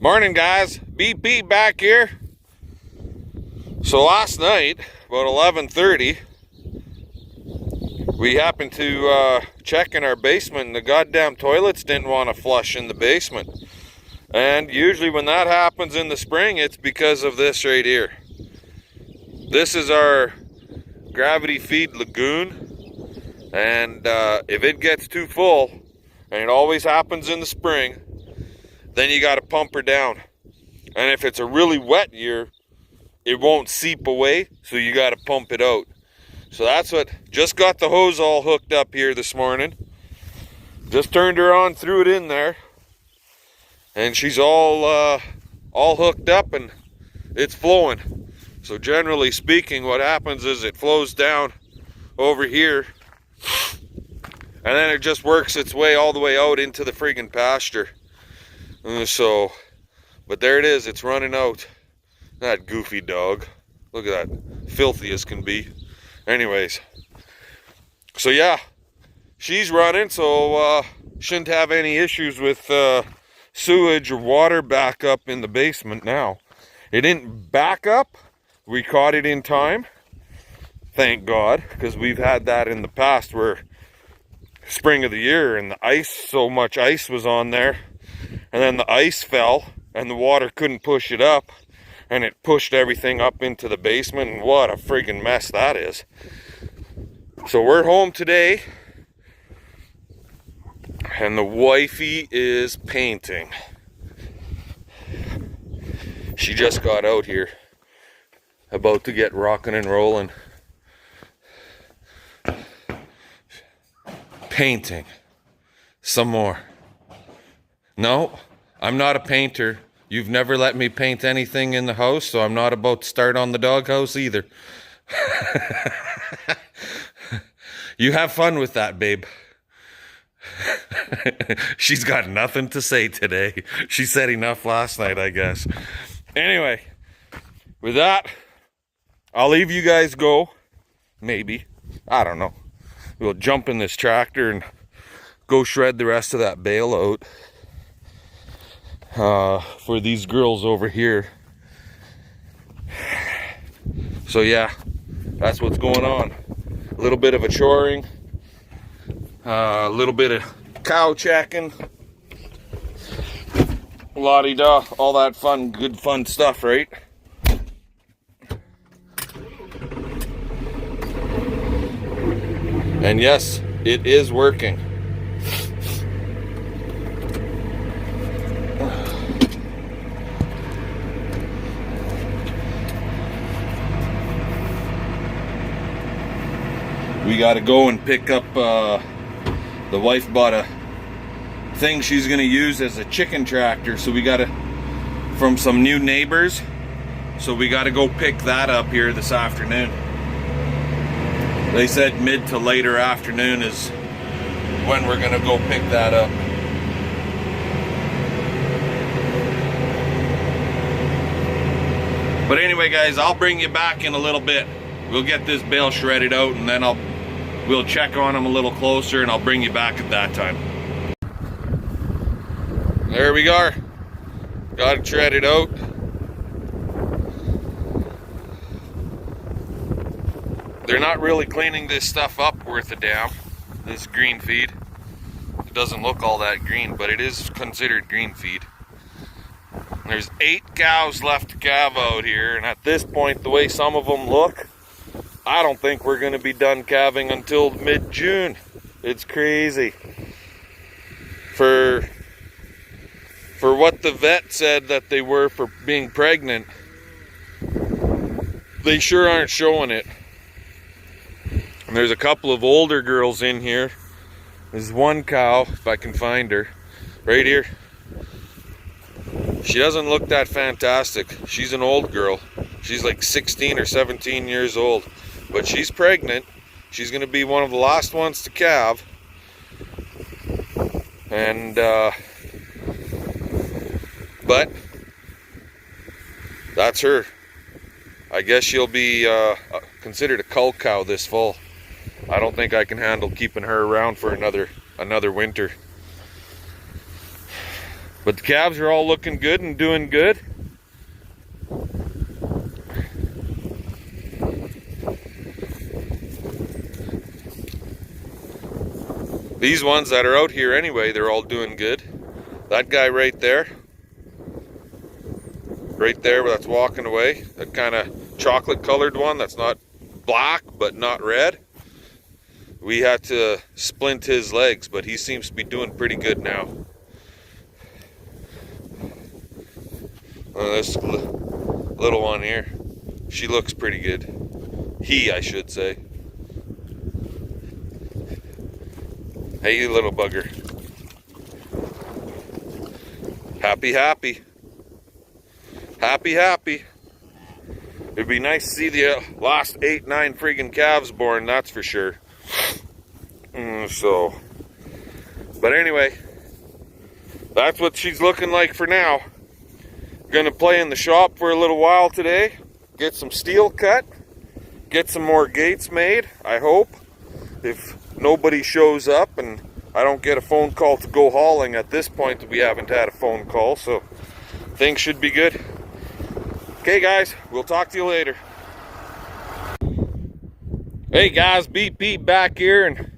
Morning, guys. BP back here. So last night, about 11:30, we happened to check in our basement, and the goddamn toilets didn't want to flush in the basement. And usually when that happens in the spring, it's because of this right here. This is our gravity feed lagoon, and if it gets too full, and it always happens in the spring, then you got to pump her down. And if it's a really wet year, it won't seep away, so you got to pump it out. So that's what, just got the hose all hooked up here this morning. Just turned her on, threw it in there, and she's all hooked up and it's flowing. So generally speaking, what happens is it flows down over here, and then it just works its way all the way out into the friggin' pasture. But there it is, it's running out. That goofy dog. Look at that, filthy as can be. Anyways, so yeah, she's running, so shouldn't have any issues with sewage or water backup in the basement now. It didn't back up, we caught it in time, thank God, because we've had that in the past where spring of the year and the ice, so much ice was on there, and then the ice fell and the water couldn't push it up, and it pushed everything up into the basement, and what a friggin' mess that is. So we're home today, and the wifey is painting. She just got out here, about to get rocking and rolling. Painting some more. No, I'm not a painter. You've never let me paint anything in the house, so I'm not about to start on the doghouse either. You have fun with that, babe. She's got nothing to say today. She said enough last night, I guess. Anyway, with that, I'll leave you guys go. Maybe. I don't know. We'll jump in this tractor and go shred the rest of that bale out. For these girls over here. So yeah, that's what's going on. A little bit of a choring, a little bit of cow checking, la-di-da, all that fun, good fun stuff, right? And yes, it is working. We gotta go and pick up, the wife bought a thing she's gonna use as a chicken tractor, so we gotta, from some new neighbors, so we gotta go pick that up here this afternoon. They said mid to later afternoon is when we're gonna go pick that up. But anyway, guys, I'll bring you back in a little bit. We'll get this bale shredded out, and then we'll check on them a little closer, and I'll bring you back at that time. There we are. Got it shredded out. They're not really cleaning this stuff up worth a damn, this green feed. It doesn't look all that green, but it is considered green feed. There's 8 cows left to calve out here, and at this point, the way some of them look, I don't think we're going to be done calving until mid-June. It's crazy. For what the vet said that they were for being pregnant, they sure aren't showing it. And there's a couple of older girls in here. There's one cow, if I can find her, right here. She doesn't look that fantastic. She's an old girl. She's like 16 or 17 years old. But she's pregnant. She's going to be one of the last ones to calve. And, but that's her. I guess she'll be considered a cull cow this fall. I don't think I can handle keeping her around for another winter. But the calves are all looking good and doing good. These ones that are out here anyway, they're all doing good. That guy right there that's walking away, that kind of chocolate colored one that's not black but not red, we had to splint his legs, but he seems to be doing pretty good now. This little one here, she looks pretty good. He, I should say. Hey, you little bugger. Happy, happy. Happy, happy. It'd be nice to see the last 8, 9 friggin' calves born, that's for sure. But anyway, that's what she's looking like for now. Gonna play in the shop for a little while today, get some steel cut, get some more gates made, I hope. If nobody shows up and I don't get a phone call to go hauling at this point, we haven't had a phone call, so things should be good. Okay guys, we'll talk to you later. Hey guys, BP back here, and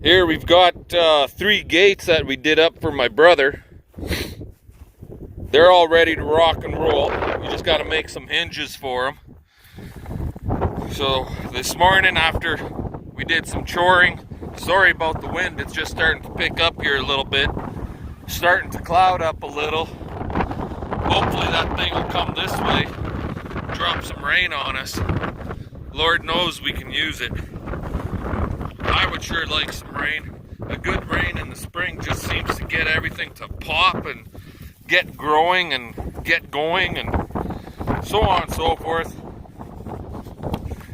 here we've got 3 gates that we did up for my brother. They're all ready to rock and roll. We just got to make some hinges for them. So this morning after we did some choring, sorry about the wind, it's just starting to pick up here a little bit. Starting to cloud up a little. Hopefully that thing will come this way, drop some rain on us. Lord knows we can use it. I would sure like some rain. A good rain in the spring just seems to get everything to pop and get growing and get going and so on and so forth.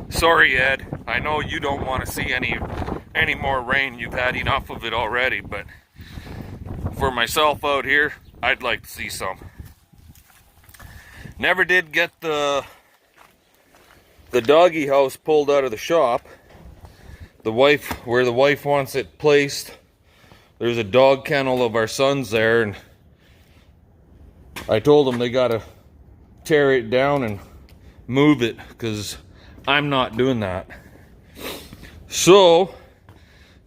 Sorry, Ed. I know you don't want to see any more rain. You've had enough of it already, but for myself out here, I'd like to see some. Never did get the doggy house pulled out of the shop. Where the wife wants it placed, there's a dog kennel of our son's there, and I told them they gotta tear it down and move it because I'm not doing that. So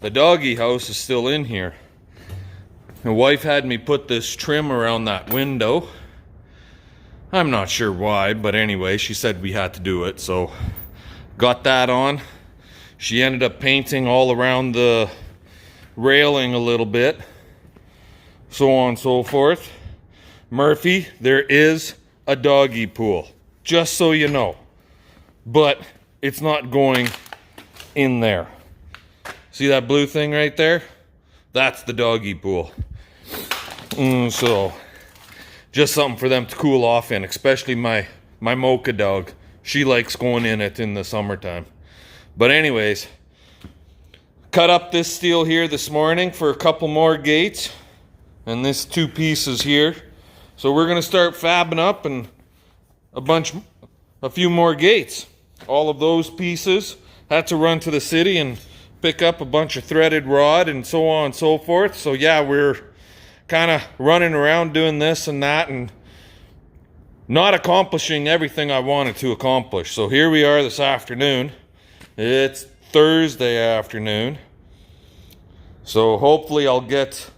the doggy house is still in here. My wife had me put this trim around that window. I'm not sure why, but anyway, she said we had to do it, so got that on. She ended up painting all around the railing a little bit, so on and so forth. Murphy, there is a doggy pool, just so you know, but it's not going in there. See that blue thing right there? That's the doggy pool. So just something for them to cool off in, especially my Mocha dog. She likes going in it in the summertime. But anyways, cut up this steel here this morning for a couple more gates, and this 2 pieces here. So we're gonna start fabbing up and a few more gates. All of those pieces had to run to the city and pick up a bunch of threaded rod and so on and so forth. So yeah, we're kind of running around doing this and that and not accomplishing everything I wanted to accomplish. So here we are this afternoon. It's Thursday afternoon. So hopefully I'll get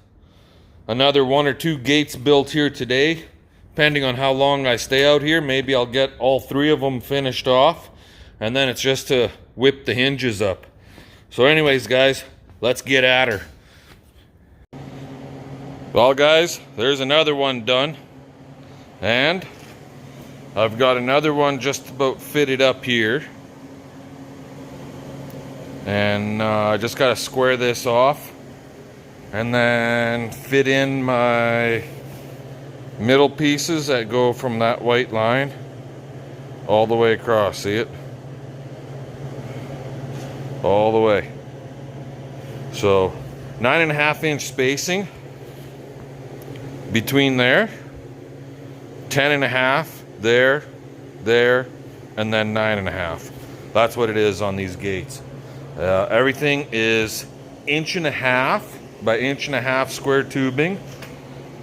another 1 or 2 gates built here today. Depending on how long I stay out here, maybe I'll get all 3 of them finished off. And then it's just to whip the hinges up. So anyways, guys, let's get at her. Well, guys, there's another one done. And I've got another one just about fitted up here. And I just got to square this off. And then fit in my middle pieces that go from that white line all the way across. See it? All the way. So 9.5 inch spacing between there, 10.5 there, and then 9.5. That's what it is on these gates. Everything is 1.5 inch by 1.5 inch square tubing.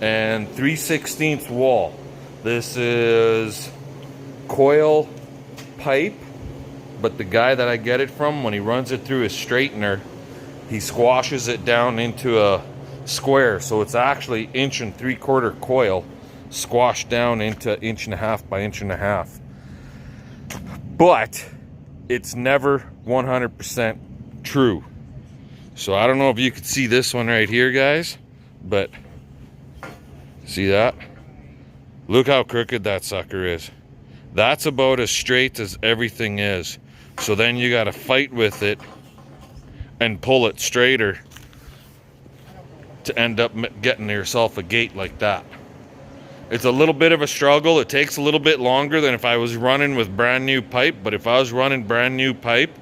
and 3/16 wall. This is coil pipe, but the guy that I get it from, when he runs it through his straightener, he squashes it down into a square, so it's actually 1 3/4 coil squashed down into 1.5 by 1.5. But it's never 100% true. So I don't know if you could see this one right here, guys, but see that? Look how crooked that sucker is. That's about as straight as everything is. So then you got to fight with it and pull it straighter to end up getting yourself a gate like that. It's a little bit of a struggle. It takes a little bit longer than if I was running with brand new pipe, but if I was running brand new pipe,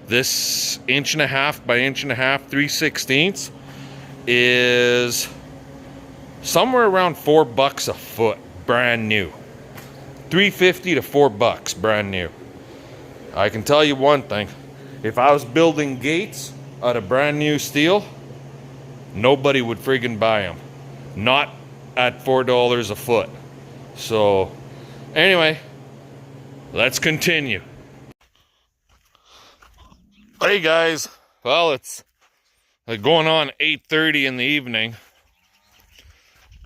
this 1.5 by 1.5 3/16 is somewhere around $4 a foot, brand new. $3.50 to $4 brand new. I can tell you one thing, if I was building gates out of brand new steel, nobody would friggin' buy them. Not at $4 a foot. So anyway, let's continue. Hey guys, well, it's like going on 8:30 in the evening,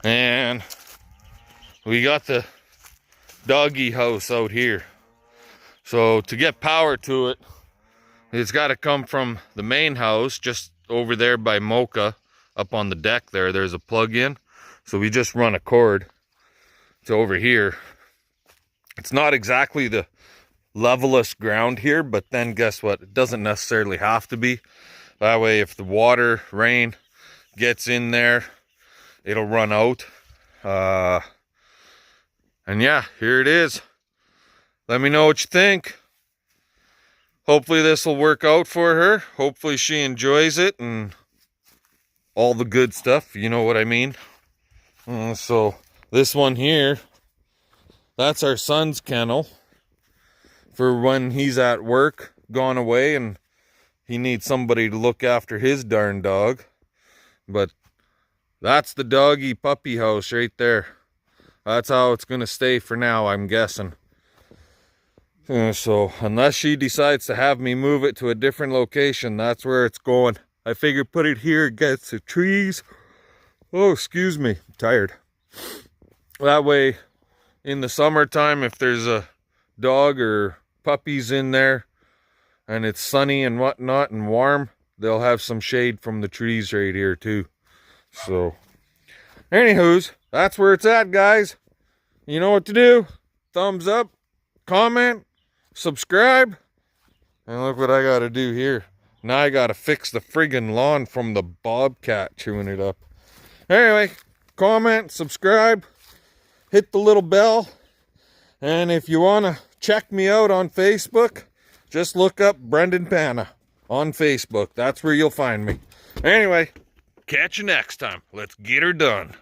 and we got the doggy house out here. So to get power to it, it's got to come from the main house just over there by Mocha. Up on the deck there's a plug-in, so we just run a cord to over here. It's not exactly the levelest ground here, but then guess what, it doesn't necessarily have to be. That way if the water, rain gets in there, it'll run out. And yeah, here it is. Let me know what you think. Hopefully this will work out for her. Hopefully she enjoys it and all the good stuff, you know what I mean. So this one here, that's our son's kennel for when he's at work, gone away, and he needs somebody to look after his darn dog. But that's the doggy puppy house right there. That's how it's gonna stay for now, I'm guessing. So unless she decides to have me move it to a different location, that's where it's going. I figure put it here against the trees. Oh, excuse me, I'm tired. That way, in the summertime, if there's a dog or puppies in there and it's sunny and whatnot and warm, they'll have some shade from the trees right here too. So, anywho's, that's where it's at, guys. You know what to do. Thumbs up, comment, subscribe, and look what I gotta do here. Now I gotta fix the friggin' lawn from the bobcat chewing it up. Anyway, comment, subscribe, hit the little bell, and if you wanna check me out on Facebook, just look up Brendan Panna on Facebook. That's where you'll find me. Anyway, catch you next time. Let's get her done.